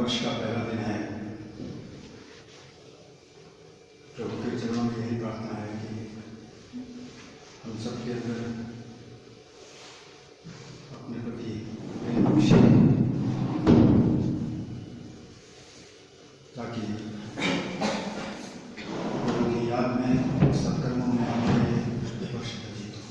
वर्ष का पहला दिन है। प्रभु के चरणों में यही प्रार्थना है कि हम सबके अंदर अपने प्रति प्रेम बख्शे, ताकि प्रभु की याद में सत्कर्मों में हमारे वर्ष व्यतीत हो।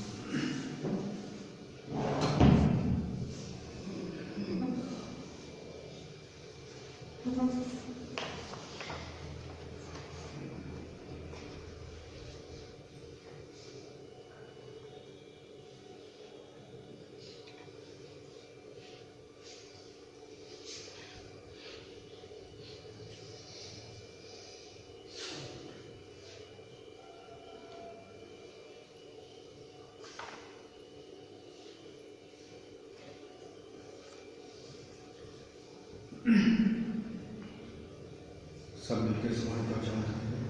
सब मिलकर सुबह का उच्चारण करेंगे।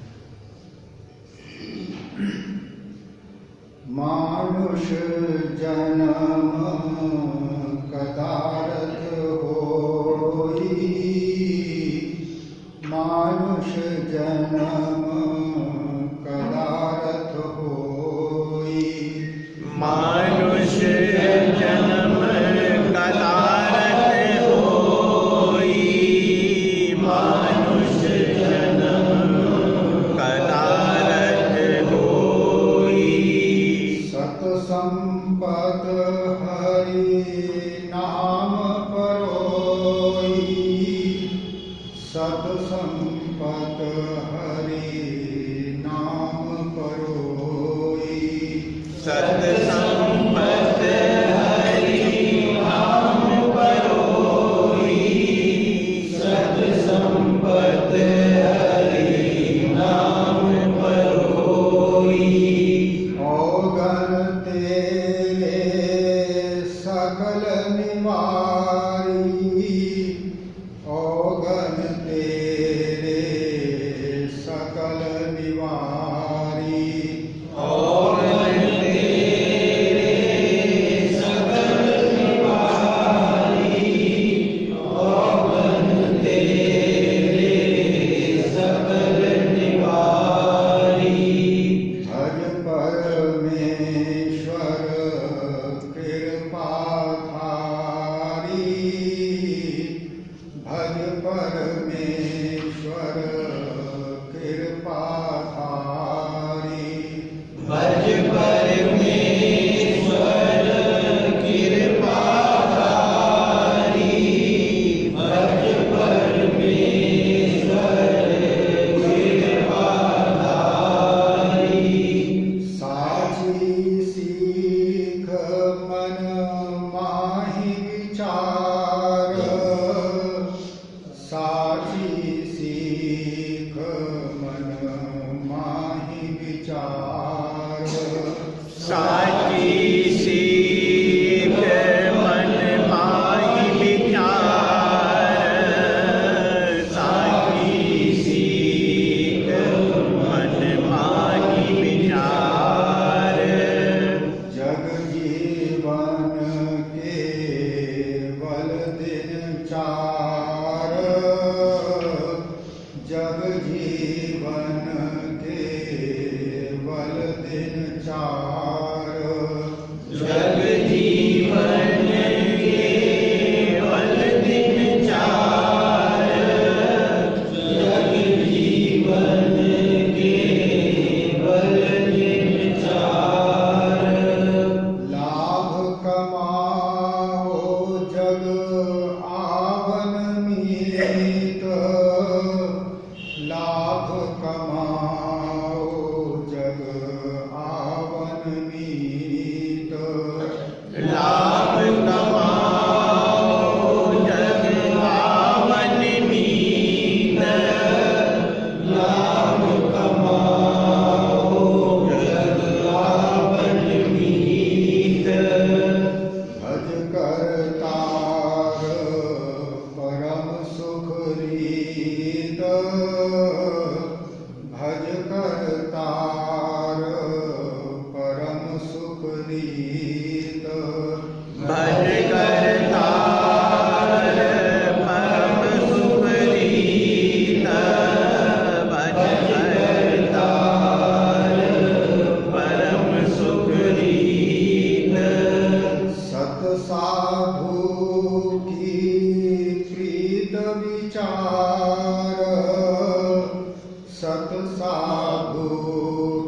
मानुष जन्म कदारथ होई, मानुष जन्म कदारथ होई, मानुष जन्म कदारथ होई, मानुष जन्म कदारथ होई। सत संपत हरि नाम परोई, सत संपत हरि नाम परोई, सत संपत हरि नाम परोई, सत संपत हरि नाम परोई। औगन तेरे सकल निवारी, औगन तेरे सकल निवारी, औगन तेरे सकल निवारी, औगन तेरे सकल निवारी। भज परमेश्वर कृपा थारी, भज परमेश्वर कृपा थारी, भज परमेश्वर कृपा धारी, भज परमेश्वर कृपा धारी। साची सीख मन माहि विचार, साची सीख मन माहि विचार, साची सीख मन माहि विचार, साची सीख मन माहि विचार। जग जीवन केवल दिन चार, जग जीवन केवल दिन चार, जग जीवन केवल दिन चार, जग जीवन केवल दिन चार। लाभ कमाओ जग आवन मीत, लाभ कमाओ जग आवन मीत, लाभ कमाओ जग आवन मीत, लाभ कमाओ जग आवन मीत। भज करतार परम सुख रीत, भज करतार परम सुख रीत, भज करतार परम सुख विचार सत साधु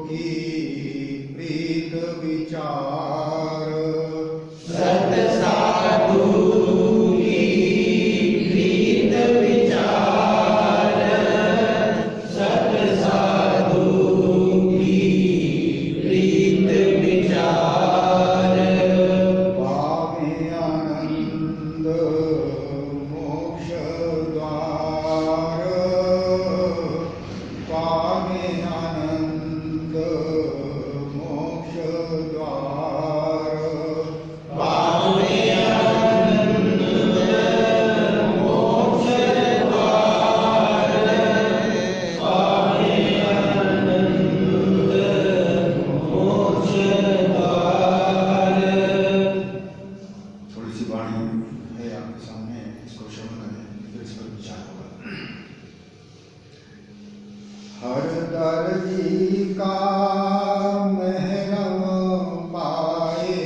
की प्रीत विचार सत साधु की प्रीत विचार सत साधु की प्रीत विचार पावे आनंद मोक्ष द्वार पावे आनंद मोक्ष द्वार पावे आनंद मोक्ष द्वार पावे आनंद मोक्ष द्वार। थोड़ी सी वाणी है आपके सामने, इसको श्रवण करें, फिर इस पर विचार होगा। हर दर्जी का महरम पाए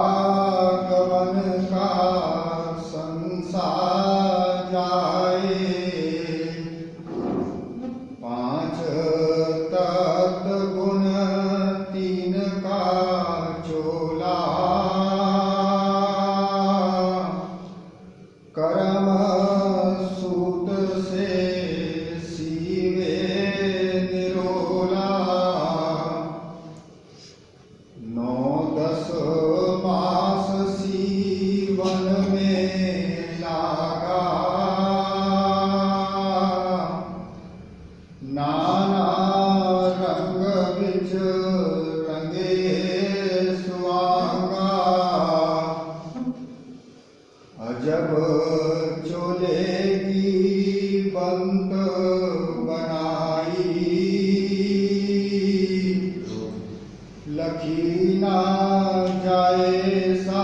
आवागमन का संसार जाए पांच तत्व गुण तीन का चोला कर्म सूत से सीवे निरोला 9-10 मास सीवन में लागा नाना रंग बिच रंगे सुआंगा अजब चोले की बंत बनाई लखी ना जाए सा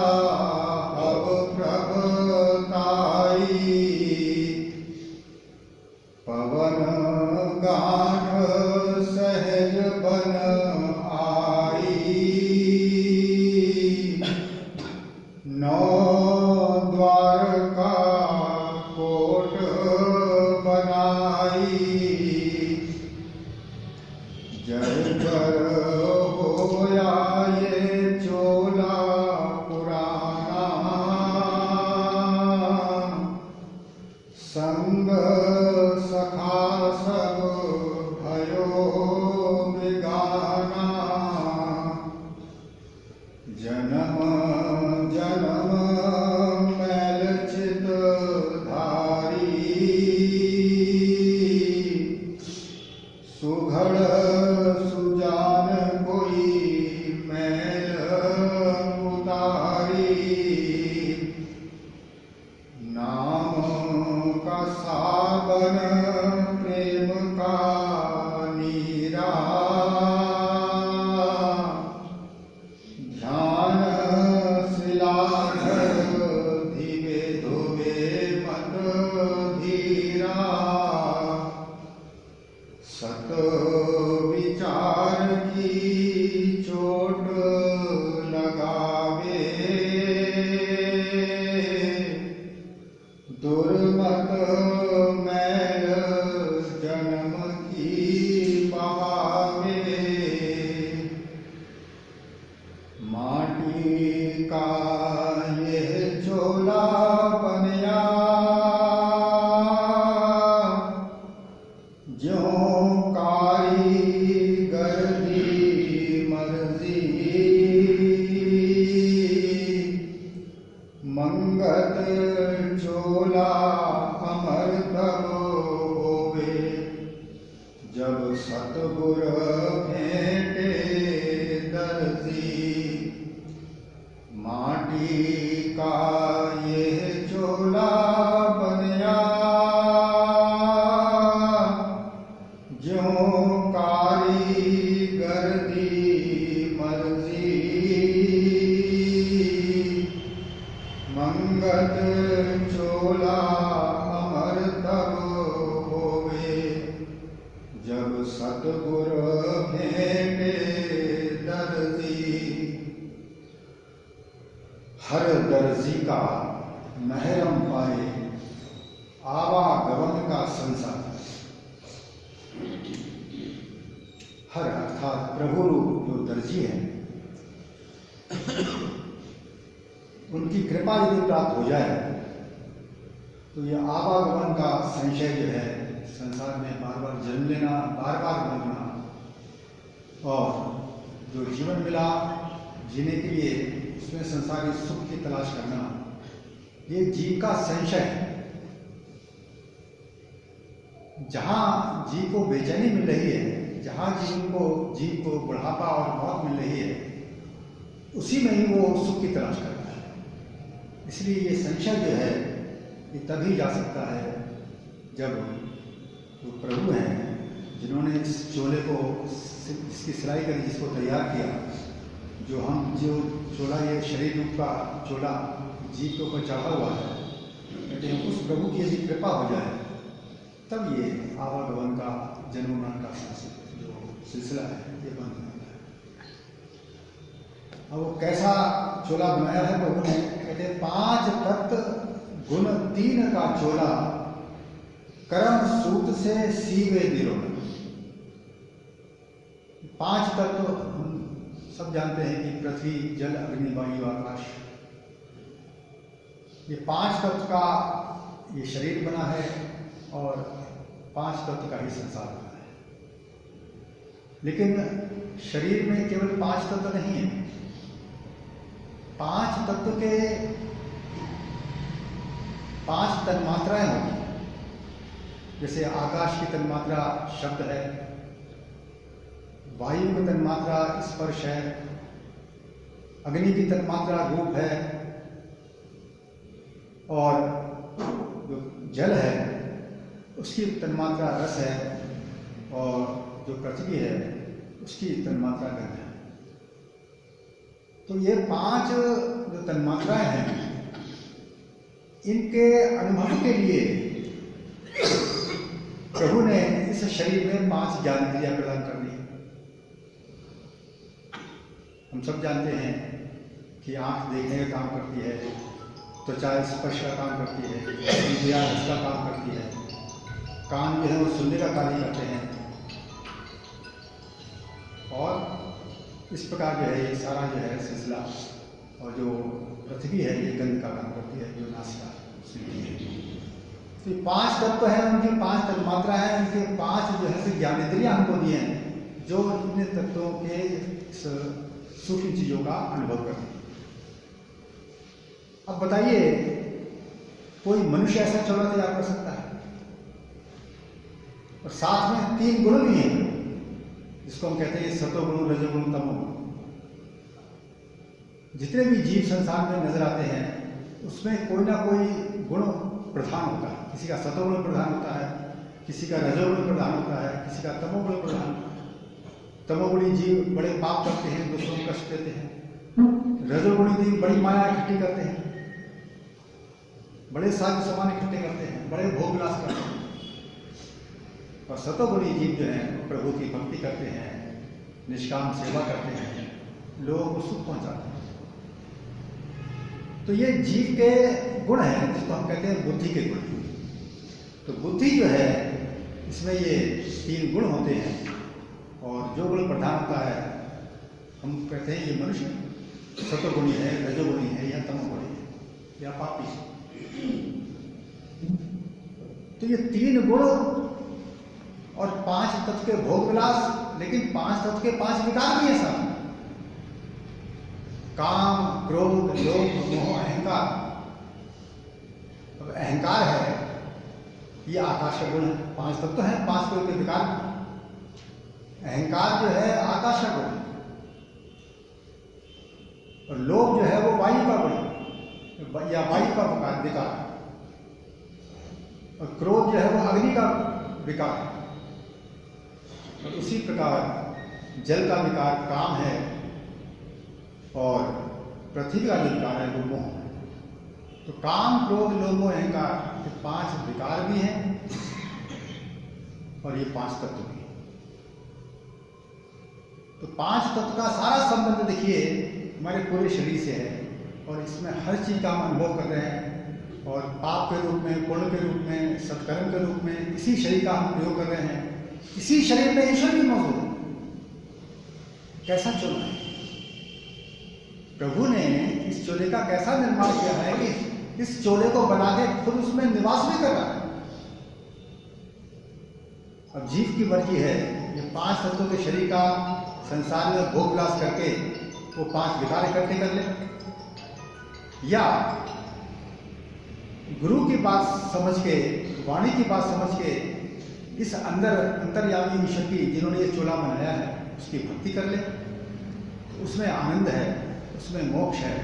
अब प्रभताई पवन गाठ सहज बन आई 9 द्वार का कोट बनाई जय कर होया ये दर्जी का महरम पाए आवागमन का संसार। हर अर्थात प्रभु रूप जो दर्जी है, उनकी कृपा यदि प्राप्त हो जाए तो ये आवागमन का संशय जो है, संसार में बार बार जन्म लेना, बार बार मरना, और जो जीवन मिला जीने के लिए उसमें संसारी सुख की तलाश करना, ये जीव का संशय है। जहाँ जीव को बेचैनी मिल रही है, जहाँ जीव को बुढ़ापा और मौत मिल रही है, उसी में ही वो सुख की तलाश करता है। इसलिए ये संशय जो है ये तभी जा सकता है जब जो प्रभु हैं, जिन्होंने इस चोले को, इसकी सिलाई करी, जिसको तैयार किया, जो चोला, ये शरीर रूप का चोला जीव के ऊपर चढ़ा हुआ है, कहते हैं उस प्रभु की यदि कृपा हो जाए तब ये आवागमन का, जन्म मरण का जो सिलसिला है ये बंद होता है। अब वो कैसा चोला बनाया है प्रभु ने, कहते हैं 5 तत्व गुण 3 का चोला, कर्म सूत से सीवे दिरोना। 5 तत्व हम सब जानते हैं कि पृथ्वी, जल, अग्नि, वायु, आकाश, ये 5 तत्व का ये शरीर बना है और 5 तत्व का ही संसार बना है। लेकिन शरीर में केवल 5 तत्व नहीं है, 5 तत्व के 5 तन्मात्राएं होती हैं। जैसे आकाश की तन्मात्रा शब्द है, वायु की तन्मात्रा स्पर्श है, अग्नि की तन्मात्रा रूप है, और जो जल है उसकी तन्मात्रा रस है, और जो पृथ्वी है उसकी तन्मात्रा गंध है। तो ये 5 जो तन्मात्राएं हैं, इनके अनुभव के लिए प्रभु ने इस शरीर में 5 ज्ञानेंद्रियां प्रदान कर दी। हम सब जानते हैं कि आंख देखने का काम करती है, त्वचा स्पर्श का काम करती है, इंद्रियां रस का काम करती है, कान जो है वो सुनने का कार्य करते हैं, और इस प्रकार जो है ये सारा जो है सिलसिला, और जो पृथ्वी है ये गंध का काम करती है, जो नासिका सुनती है। तो ये 5 तत्व हैं, उनकी 5 तन्मात्रा है, उनके 5 जो है ज्ञानेंद्रियां हमको दिए हैं, जो इन तत्वों के सूक्ष्म चीजों का अनुभव करते हैं। अब बताइए, कोई मनुष्य ऐसा चोला तैयार कर सकता है? और साथ में 3 गुण भी हैं, जिसको हम कहते हैं सतोगुण, रजोगुण, तमोगुण। जितने भी जीव संसार में नजर आते हैं उसमें कोई ना कोई गुण प्रधान होता है। किसी का सतोगुण प्रधान होता है, किसी का रजोगुण प्रधान होता है, किसी का तमोगुण प्रधान। तमोगुणी जीव बड़े पाप करते हैं, दूसरों को कष्ट देते हैं। रजोगुणी जीव बड़ी माया इकट्ठी करते हैं, बड़े साज सामान इकट्ठे करते हैं, बड़े भोग विलास करते हैं। और सतोगुणी जीव जो हैं प्रभु की भक्ति करते हैं, निष्काम सेवा करते हैं, लोगों को सुख पहुंचाते हैं। तो ये जीव के गुण हैं, जिसको हम कहते हैं बुद्धि के गुण। तो बुद्धि जो है, इसमें ये 3 गुण होते हैं, और जो गुण प्रधान होता है हम कहते हैं ये मनुष्य सतोगुणी है, रजोगुणी है, या तमोगुणी है, या पापी है। तो ये 3 गुण और 5 तत्व के भोग विलास, लेकिन 5 तत्व के 5 विकार भी है साथ। काम, क्रोध, लोभ, मोह, अहंकार। अब अहंकार है, ये आकाश का गुण है। 5 तत्व है, 5 कोई के विकार। अहंकार जो है आकाश का गुण, और लोभ जो है वो वायु का गुण या वायु का विकार, और क्रोध जो है वो अग्नि का विकार। और उसी प्रकार जल का विकार काम है, और पृथ्वी का जो विकार है वो मोह है। तो काम, क्रोध, लोभ, मोह, अहंकार, ये 5 विकार भी हैं, और ये 5 तत्व भी। तो 5 तत्व का सारा संबंध देखिए हमारे पूरे शरीर से है। और इसमें हर चीज़ का हम अनुभव कर रहे हैं, और पाप के रूप में, पुण्य के रूप में, सत्कर्म के रूप में इसी शरीर का हम प्रयोग कर रहे हैं। इसी शरीर में ईश्वर भी मौजूद है। कैसा चोला है? प्रभु ने इस चोले का कैसा निर्माण किया है कि इस चोले को बना के खुद उसमें निवास भी कर रहा है। अब जीव की मर्जी है, ये 5 तत्वों के शरीर का संसार में भोग विलास करके वो 5 विकार इकट्ठे कर ले, या गुरु की बात समझ के, वाणी की बात समझ के इस अंतर्यामी ईश्वर की, जिन्होंने ये चोला बनाया है, उसकी भक्ति कर ले। उसमें आनंद है, उसमें मोक्ष है,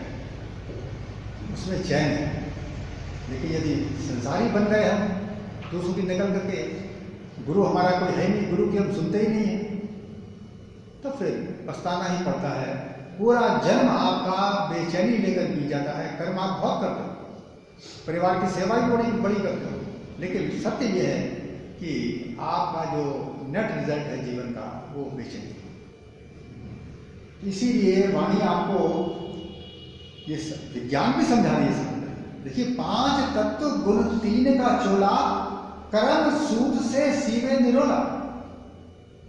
उसमें चैन है। लेकिन यदि संसारी बन गए हम, दूसरों की नकल करके, गुरु हमारा कोई है नहीं, गुरु की हम सुनते ही नहीं है, तो फिर पछताना ही पड़ता है। पूरा जन्म आपका बेचैनी लेकर बीत जाता है। कर्म आप बहुत करते हो, परिवार की सेवा ही बड़ी करते हो, लेकिन सत्य यह है कि आपका जो नेट रिजल्ट है जीवन का, वो बेचैनी है। इसीलिए वाणी आपको ये विज्ञान भी समझा रही है। देखिए, 5 तत्व गुण 3 का चोला, कर्म सूत से सीवे निरोला।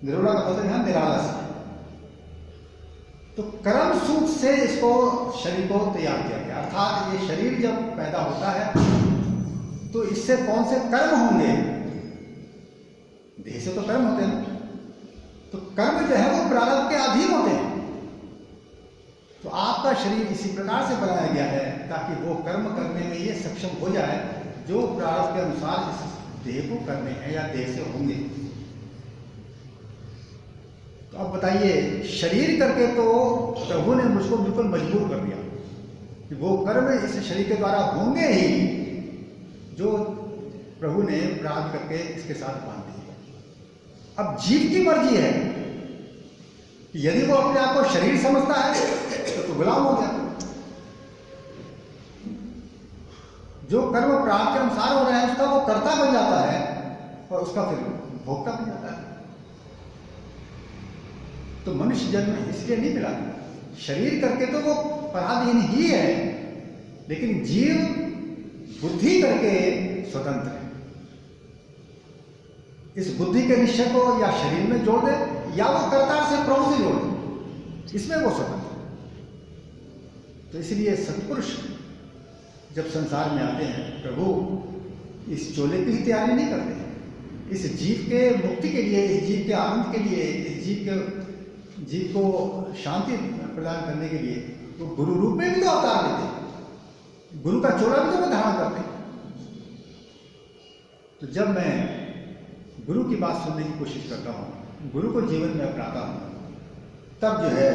निरोला का मतलब है निराला से। तो कर्म सूत से इसको, शरीर को तैयार किया गया। अर्थात ये शरीर जब पैदा होता है तो इससे कौन से कर्म होंगे? देह से तो कर्म होते हैं, तो कर्म जो है वो प्रारब्ध के अधीन होते हैं। तो आपका शरीर इसी प्रकार से बनाया गया है ताकि वो कर्म करने में ये सक्षम हो जाए जो प्रारब्ध के अनुसार इस देह को करने हैं या देह से होंगे। तो अब बताइए, शरीर करके तो प्रभु ने मुझको बिल्कुल मजबूर कर दिया कि वो कर्म इस शरीर के द्वारा होंगे ही जो प्रभु ने प्रारब्ध करके इसके साथ बांध दिया। अब जीव की मर्जी है कि यदि वो अपने आप को शरीर समझता है तो गुलाम हो गया। जो कर्म प्रारब्ध के अनुसार हो रहा है उसका वो कर्ता बन जाता है और उसका फिर भोक्ता बन जाता है। तो मनुष्य जन्म इसलिए नहीं मिला, शरीर करके तो वो पराधीन ही है, लेकिन जीव बुद्धि करके स्वतंत्र है। इस बुद्धि के निश्चय को या शरीर में जोड़ दे या वो कर्ता से प्रभु से जोड़ दे, इसमें वो स्वतंत्र है। तो इसलिए सत्पुरुष जब संसार में आते हैं, प्रभु इस चोले की तैयारी नहीं करते हैं। इस जीव के मुक्ति के लिए, इस जीव के आनंद के लिए, इस जीव को शांति प्रदान करने के लिए तो गुरु रूप में भी तो अवतार लेते हैं, गुरु का चोला भी तो वो धारण करते हैं। तो जब मैं गुरु की बात सुनने की कोशिश करता हूँ, गुरु को जीवन में अपनाता हूँ, तब जो है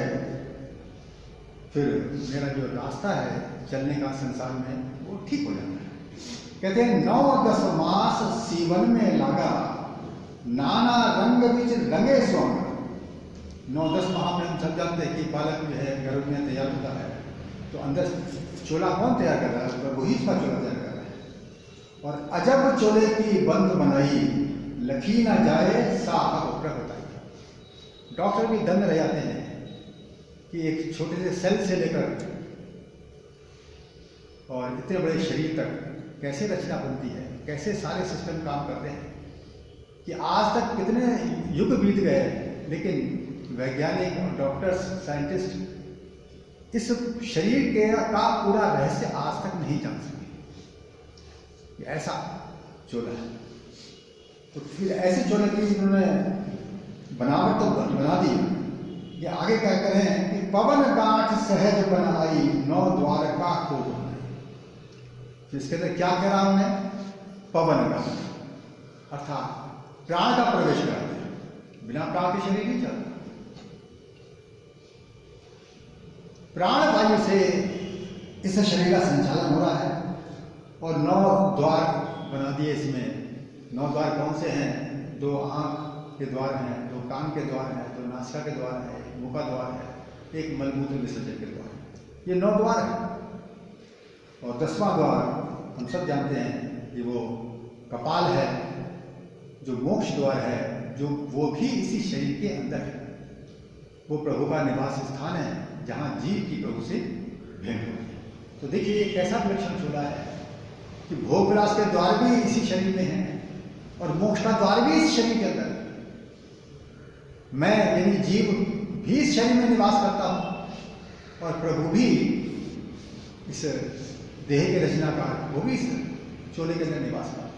फिर मेरा जो रास्ता है चलने का संसार में वो ठीक हो जाता है। कहते हैं 9-10 मास सीवन में लगा, नाना रंग बीच रंगे स्वांग। 9-10 माह में हम सब जानते हैं कि बालक जो है गर्भ में तैयार होता है तो अंदर चोला कौन तैयार कर रहा है? प्रभु ही इसका चोला तैयार कर रहा है। और अजब चोले की बंद बनाई, लखी ना जाए साहब उपरक बताई। डॉक्टर भी दंग रह जाते हैं कि एक छोटे से सेल से लेकर और इतने बड़े शरीर तक कैसे रचना बनती है, कैसे सारे सिस्टम काम करते हैं, कि आज तक कितने युग बीत गए, लेकिन वैज्ञानिक और डॉक्टर्स, साइंटिस्ट इस शरीर के का पूरा रहस्य आज तक नहीं जान सके। ऐसा चोला है। तो फिर ऐसे चोले की इन्होंने बनावट तो बना दी। ये आगे क्या कह रहे हैं कि पवन गांठ सहज बनाई, 9 द्वार का खोज। इसके अंदर क्या कह रहा उन्हें? पवन गांठ, अर्थात प्राण का प्रवेश कराते हैं। बिना प्राण के शरीर नहीं चलता। प्राण वायु से इस शरीर का संचालन हो रहा है और 9 द्वार बना दिए इसमें। 9 द्वार कौन से हैं? 2 आंख के द्वार हैं, 2 कान के द्वार हैं, 2 नासिका के द्वार हैं, 1 मुख का द्वार है, 1 मलमूत्र विसर्जन के द्वार है। ये 9 द्वार है। और 10वां द्वार हम सब जानते हैं कि वो कपाल है, जो मोक्ष द्वार है, जो वो भी इसी शरीर के अंदर है। वो प्रभु का निवास स्थान है जहाँ जीव की प्रभु से भेंट होती है। तो देखिए ये कैसा विलक्षण चोला है कि भोग विलास के द्वार भी इसी शरीर में है और मोक्ष का द्वार भी इस शरीर के अंदर है। मैं यानी जीव भी इस शरीर में निवास करता हूं और प्रभु भी इस देह के रचनाकार वो भी इस चोले के अंदर निवास करते हैं।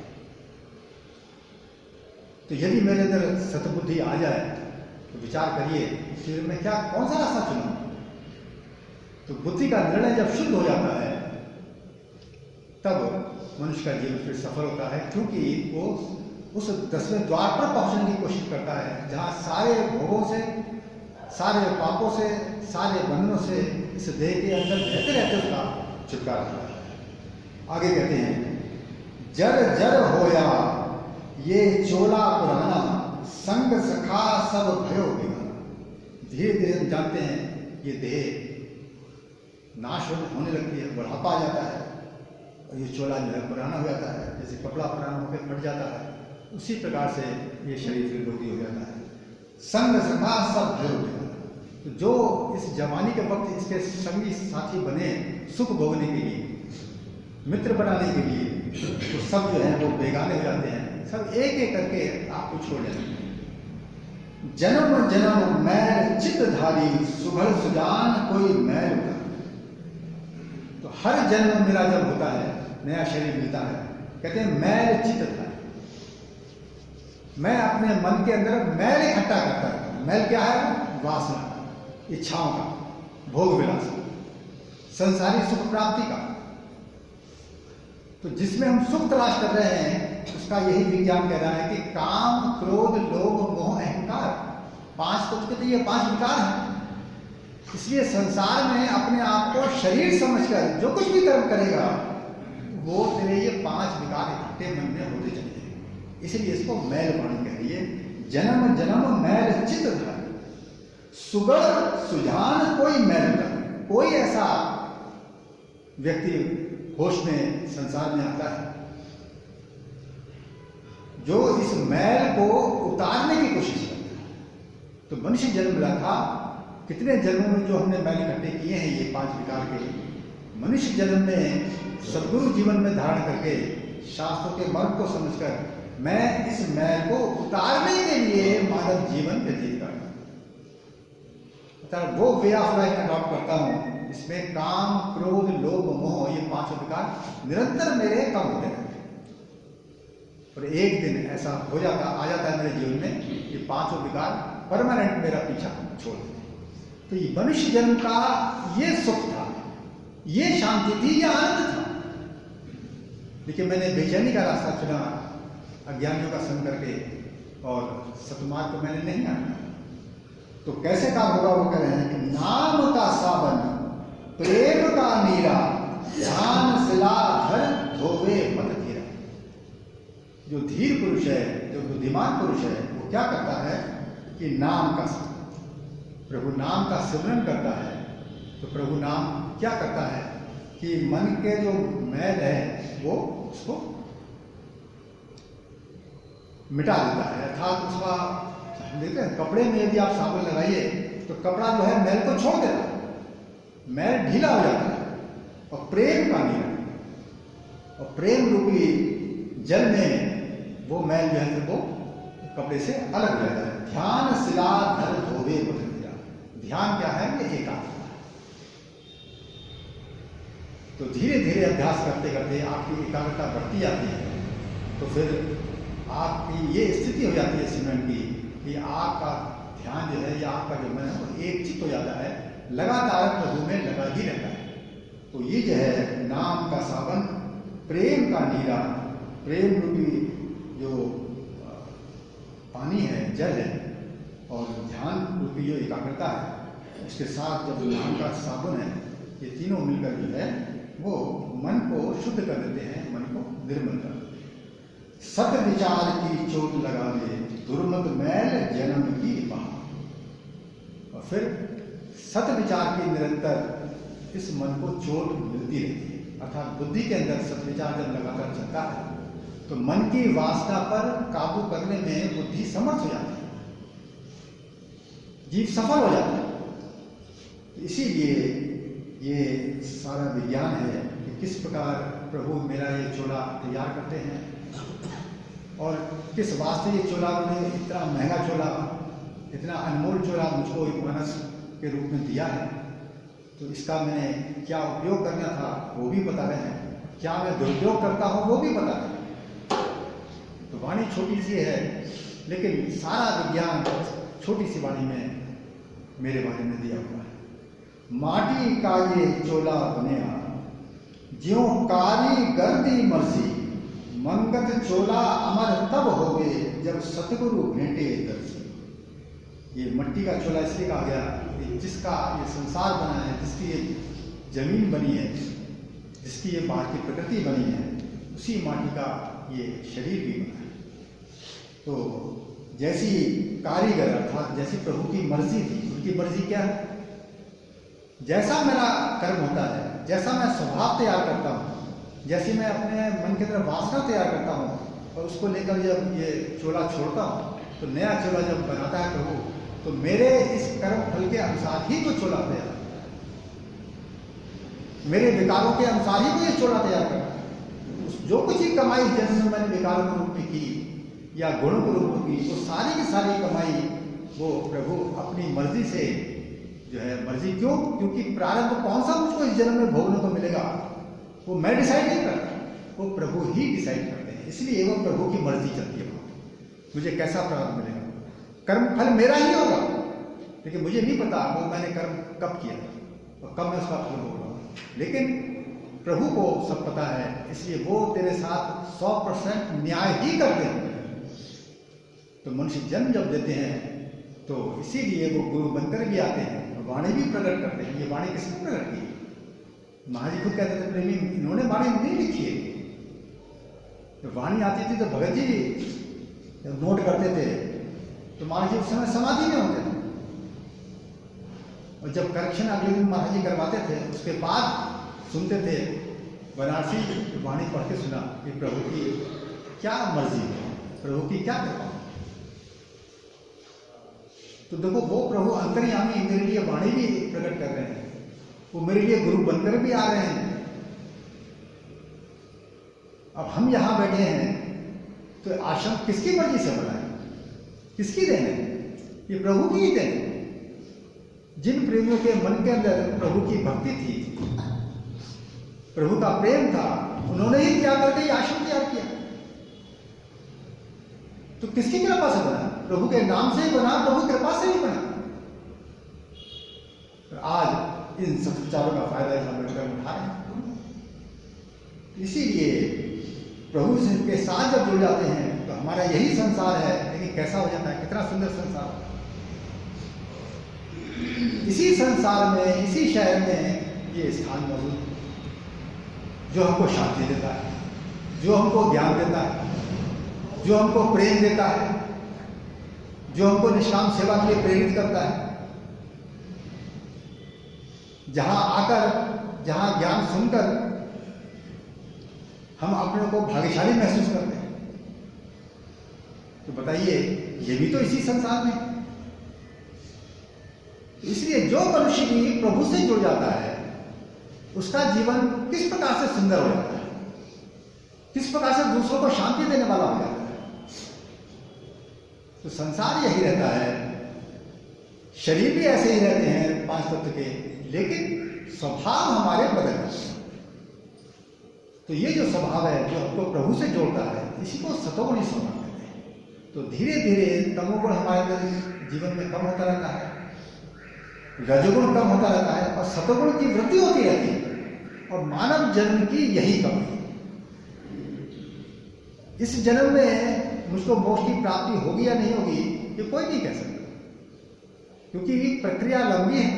तो यदि मेरे अंदर सतबुद्धि आ जाए तो विचार करिए फिर मैं क्या कौन सा रास्ता चुनूं। तो बुद्धि का निर्णय जब शुद्ध हो जाता है तब मनुष्य का जीवन फिर सफल होता है, क्योंकि वो उस 10वें द्वार पर पहुंचने की कोशिश करता है जहां सारे भोगों से, सारे पापों से, सारे बंधनों से इस देह के अंदर रहते रहते उसका छुटकारा होता है। आगे कहते हैं जर जर होया ये चोला पुराना संग सखा सब भयो बिगड़। धीरे धीरे हम जानते हैं ये देह नाश होने लगती है, बुढ़ापा आ जाता है और ये चोला जो है पुराना हो जाता है। जैसे कपड़ा पुराना होकर फट जाता है उसी प्रकार से ये शरीर फिर रोगी हो जाता है। संग सखा सब भयो बिगड़। तो जो इस जवानी के वक्त इसके संगी साथी बने सुख भोगने के लिए, मित्र बनाने के लिए, तो सब जो है वो बेगाने हो जाते हैं, सब एक एक करके आपको छोड़ जाते हैं। जन्म जन्म मैल चित्तधारी सुभल सुजान कोई मैल उठा। तो हर जन्म मेरा जब होता है, नया शरीर मिलता है, कहते हैं मैल चित्तधारी। मैं अपने मन के अंदर मैल इकट्ठा करता है। मैल क्या है? वासना, इच्छाओं का, भोग विलास, संसारी सुख प्राप्ति का। तो जिसमें हम सुख तलाश कर रहे हैं उसका यही विज्ञान कह रहा है कि काम, क्रोध, लोभ, मोह, अहंकार, 5 तो उसके ये 5 विकार हैं। इसलिए संसार में अपने आप को शरीर समझकर जो कुछ भी कर्म करेगा वो तेरे ये 5 विकार इकट्ठे मन में होते चले जाएंगे। इसलिए इसको मैल वाणी कह रही है। जन्म जन्म मैल चित्तधारी सुगढ़ सुजान कोई मैल उठा। कोई ऐसा व्यक्ति होश में संसार में आता है जो इस मैल को उतारने की कोशिश करता है। तो मनुष्य जन्म मिला था, कितने जन्मों में जो हमने मैल इकट्ठे किए हैं ये 5 विकार के, मनुष्य जन्म में सद्गुरु जीवन में धारण करके शास्त्रों के मार्ग को समझकर मैं इस मैल को उतारने के लिए मानव जीवन व्यतीत करता हूं। वो वे ऑफ लाइफ अडॉप्ट करता हूं इसमें काम, क्रोध, लोभ, मोह ये 5 विकार निरंतर मेरे कम होते रहते हैं। और एक दिन ऐसा हो जाता आ जाता है मेरे जीवन में कि 5 विकार परमानेंट मेरा पीछा छोड़ देते। तो ये मनुष्य जन्म का ये सुख था, ये शांति थी, ये आनंद था। लेकिन मैंने बेचैनी का रास्ता चुना, अज्ञानियों का संग करके, और सतमार्ग को मैंने नहीं आना। तो कैसे काम होगा वो कह रहे हैं कि नाम का सावन प्रेम का नीरा ध्यान सिला धर धोवे मत धीरा। जो धीर पुरुष है, जो बुद्धिमान पुरुष है, वो क्या करता है कि नाम का, प्रभु नाम का सिमरन करता है। तो प्रभु नाम क्या करता है कि मन के जो मैल है वो उसको मिटा देता है। अर्थात उसका, देखते हैं कपड़े में यदि आप साबुन लगाइए तो कपड़ा जो है मैल को छोड़ देता है, मैल ढीला हो जाता है। और प्रेम का नीरा, और प्रेम रूपी जल में वो मैल जो है वो कपड़े से अलग हो जाता है। ध्यान सिला धर धोवे मत धीरा। ध्यान क्या है? ये एकाग्रता है। तो धीरे धीरे अभ्यास करते करते आपकी एकाग्रता बढ़ती जाती है। तो फिर आपकी ये स्थिति हो जाती है सिमरन की कि आपका ध्यान जो है या आपका जो मन है वो एक चित्त हो जाता है, लगातार प्रभु में लगा ही रहता है। तो ये जो है नाम का सावन, प्रेम का नीरा, प्रेम रूपी जो पानी है, जल है, और ध्यान रूपी जो एकाग्रता है, उसके साथ जब नाम का साबुन है, ये तीनों मिलकर जो है वो मन को शुद्ध कर देते हैं, मन को निर्मल कर देते हैं। सत विचार की चोट लगा दे दुर्मत मैल जन्म की बात। और फिर सत विचार की निरंतर इस मन को चोट मिलती रहती है। अर्थात बुद्धि के अंदर सत विचार जब लगातार चलता है तो मन की वासना पर काबू करने में बुद्धि समर्थ हो जाती है, जीव सफल हो जाता है। तो इसीलिए ये सारा विज्ञान है कि किस प्रकार प्रभु मेरा ये चोला तैयार करते हैं और किस वास्ते ये चोला उन्होंने इतना महंगा चोला, इतना अनमोल चोला मुझको एक मानस के रूप में दिया है। तो इसका मैंने क्या उपयोग करना था वो भी बता रहे हैं, क्या मैं दुरुपयोग करता हूँ वो भी बता रहे हैं। तो वाणी छोटी सी है लेकिन सारा विज्ञान छोटी सी वाणी में मेरे बारे में दिया हुआ है। माटी का ये चोला बनेगा ज्यों कारीगर दी मर्जी, मंगत चोला अमर तब होवे जब सतगुरु भेंटे दर्शी। ये मिट्टी का चोला इसलिए कहा गया जिसका ये संसार बना है, जिसकी ये जमीन बनी है, जिसकी ये बाहर की प्रकृति बनी है, उसी माटी का ये शरीर भी बना है। तो जैसी कारीगर अर्थात जैसी प्रभु की मर्जी थी, उनकी मर्जी क्या है, जैसा मेरा कर्म होता है, जैसा मैं स्वभाव तैयार करता हूँ, जैसी मैं अपने मन के अंदर वासना तैयार करता हूँ और उसको लेकर जब ये चोला छोड़ता हूँ तो नया चोला जब बनाता है प्रभु, तो मेरे इस कर्म फल के अनुसार ही वो चोला तैयार करता है, मेरे विकारों के अनुसार ही वो ये चोला तैयार करता है। जो कुछ ही कमाई जन्म में मैंने विकारों के रूप में की या गुणों के रूप में की, वो सारी की सारी कमाई वो प्रभु अपनी मर्जी से जो है, मर्जी क्यों, क्योंकि प्रारंभ कौन सा मुझको इस जन्म में भोगने को मिलेगा वो मैं डिसाइड नहीं करता, वो प्रभु ही डिसाइड करते हैं। इसलिए वो प्रभु की मर्जी चलती है, मुझे कैसा प्रारंभ मिलेगा, कर्म फल मेरा ही होगा, लेकिन मुझे नहीं पता वो मैंने कर्म कब किया और कब मैं उसका फल भोग रहा हूँ, लेकिन प्रभु को सब पता है। इसलिए वो तेरे साथ 100% न्याय ही करते हैं। तो मनुष्य जन्म जब देते हैं तो इसीलिए वो गुरु बनकर भी आते हैं, वाणी भी प्रकट करते हैं। ये वाणी किसने प्रकट की? महाराज खुद कहते थे प्रेमी, इन्होंने वाणी नहीं लिखी है। तो वाणी आती थी तो भगत जी जब नोट करते थे तो महाराज जी उस समय समाधि में होते थे, और जब करेक्शन अगले दिन महाराज जी करवाते थे उसके बाद सुनते थे बनारसी वाणी पढ़ के सुना कि प्रभु की क्या मर्जी है, प्रभु की क्या कृपा। तो देखो वो प्रभु अंतर्यामी मेरे लिए वाणी भी प्रकट कर रहे हैं, वो मेरे लिए गुरु बनकर भी आ रहे हैं। अब हम यहां बैठे हैं तो आश्रम किसकी मर्जी से बना है, किसकी देन है? ये प्रभु की ही देन है। जिन प्रेमियों के मन के अंदर प्रभु की भक्ति थी, प्रभु का प्रेम था, उन्होंने ही क्या करके ये आश्रम तैयार किया। तो किसकी कृपा से बना? प्रभु के नाम से ही बना, प्रभु कृपा से ही बना। तो आज इन सब विचारों का फायदा हम लोग उठा रहे हैं। इसीलिए प्रभु से के साथ जब जुड़ जाते हैं तो हमारा यही संसार है, लेकिन कैसा हो जाता है, कितना सुंदर संसार। इसी संसार में, इसी शहर में ये स्थान मौजूद है जो हमको शांति देता है, जो हमको ज्ञान देता है, जो हमको प्रेम देता है, जो हमको निष्काम सेवा के लिए प्रेरित करता है, जहां आकर, जहां ज्ञान सुनकर हम अपने को भाग्यशाली महसूस करते हैं। तो बताइए, ये भी तो इसी संसार में। इसलिए जो मनुष्य भी प्रभु से जुड़ जाता है उसका जीवन किस प्रकार से सुंदर हो जाता है, किस प्रकार से दूसरों को शांति देने वाला हो जाता है। तो संसार यही रहता है, शरीर भी ऐसे ही रहते हैं 5 तत्व के, लेकिन स्वभाव हमारे बदल जाते हैं। तो ये जो स्वभाव है जो हमको प्रभु से जोड़ता है, इसी को सतोगुणी स्वभाव कहते हैं। तो धीरे धीरे तमोगुण हमारे अंदर जीवन में कम होता रहता है, रजोगुण कम होता रहता है और सतोगुण की वृद्धि होती रहती है। और मानव जन्म की यही कमी है। इस जन्म में मुझको मोक्ष की प्राप्ति होगी या नहीं होगी ये कोई नहीं कह सकता, क्योंकि प्रक्रिया लंबी है,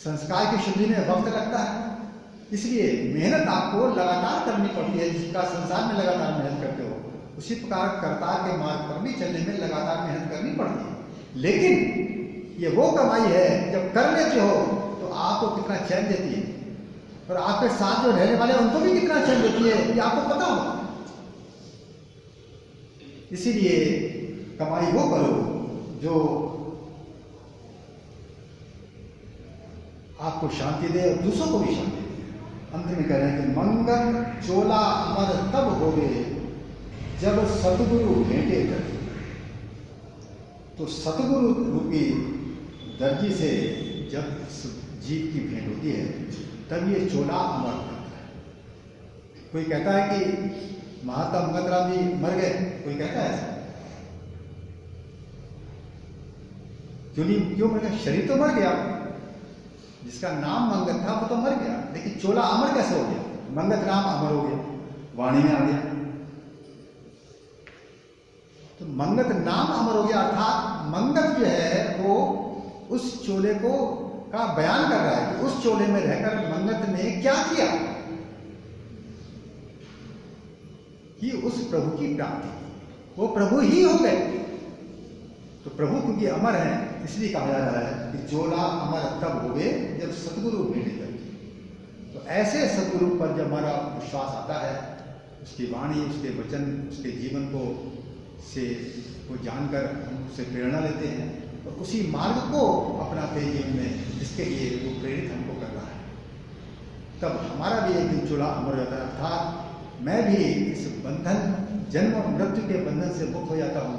संस्कार की शुद्धि में वक्त लगता है। इसलिए मेहनत आपको लगातार करनी पड़ती है। जिसका संसार में लगातार मेहनत करते हो, उसी प्रकार करतार के मार्ग पर भी चलने में लगातार मेहनत करनी पड़ती है। लेकिन ये वो कमाई है जब कर लेते हो तो आपको कितना चैन देती है, और आपके साथ जो रहने वाले उनको भी कितना चैन देती है, ये आपको पता होगा। इसीलिए कमाई वो करो जो आपको शांति दे और दूसरों को भी शांति दे। अंत में कह रहे हैं कि मंगल चोला अमर तब होवे जब सतगुरु भेंटे कर। तो सतगुरु रूपी दर्जी से जब जीव की भेंट होती है तब ये चोला अमर होता है। कोई कहता है कि महात्मा मंगतराम जी मर गए, कोई कहता है ऐसा? क्यों मर गया? शरीर तो मर गया, जिसका नाम मंगत था वो तो मर गया, लेकिन चोला अमर कैसे हो गया? मंगत नाम अमर हो गया, वाणी में आ गया। तो मंगत नाम अमर हो गया, अर्थात मंगत जो है वो उस चोले को का बयान कर रहा है कि उस चोले में रहकर मंगत ने क्या किया कि उस प्रभु की प्राप्ति, वो प्रभु ही हो गए। तो प्रभु क्योंकि अमर है इसलिए कहा जा रहा है कि चोला अमर तब हो गए जब सतगुरु भेंट करके। तो ऐसे सतगुरु पर जब हमारा विश्वास आता है, उसकी वाणी, उसके वचन, उसके जीवन को से वो जानकर हम उससे प्रेरणा लेते हैं और उसी मार्ग को अपनाते हैं जीवन में, जिसके लिए वो प्रेरित हमको कर रहा है, तब हमारा भी एक दिन चोला अमर हो जाता है। अर्थात मैं भी इस बंधन, जन्म और मृत्यु के बंधन से मुक्त हो जाता हूँ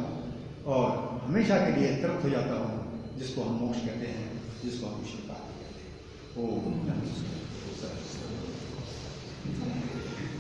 और हमेशा के लिए तृप्त हो जाता हूँ, जिसको हम मोक्ष कहते हैं, जिसको हम विष्णु कहते हैं। ओम नमः शिवाय।